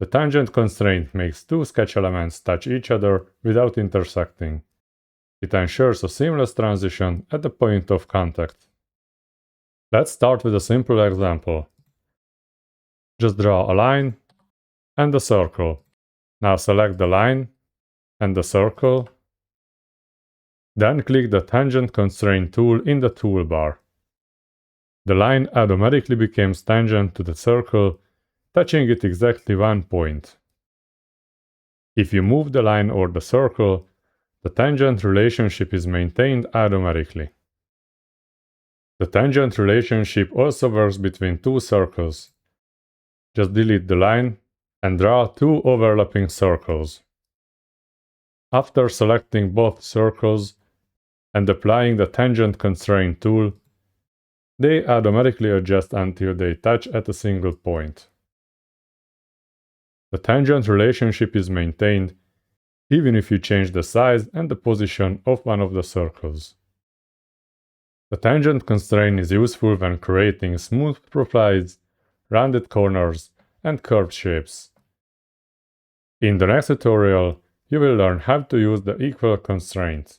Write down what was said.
The tangent constraint makes two sketch elements touch each other without intersecting. It ensures a seamless transition at the point of contact. Let's start with a simple example. Just draw a line and a circle. Now select the line and the circle. Then click the Tangent Constraint tool in the toolbar. The line automatically becomes tangent to the circle, touching it exactly 1 point. If you move the line or the circle, the tangent relationship is maintained automatically. The tangent relationship also works between two circles. Just delete the line and draw two overlapping circles. After selecting both circles and applying the Tangent Constraint tool, they automatically adjust until they touch at a single point. The tangent relationship is maintained even if you change the size and the position of one of the circles. The tangent constraint is useful when creating smooth profiles, rounded corners, and curved shapes. In the next tutorial, you will learn how to use the equal constraint.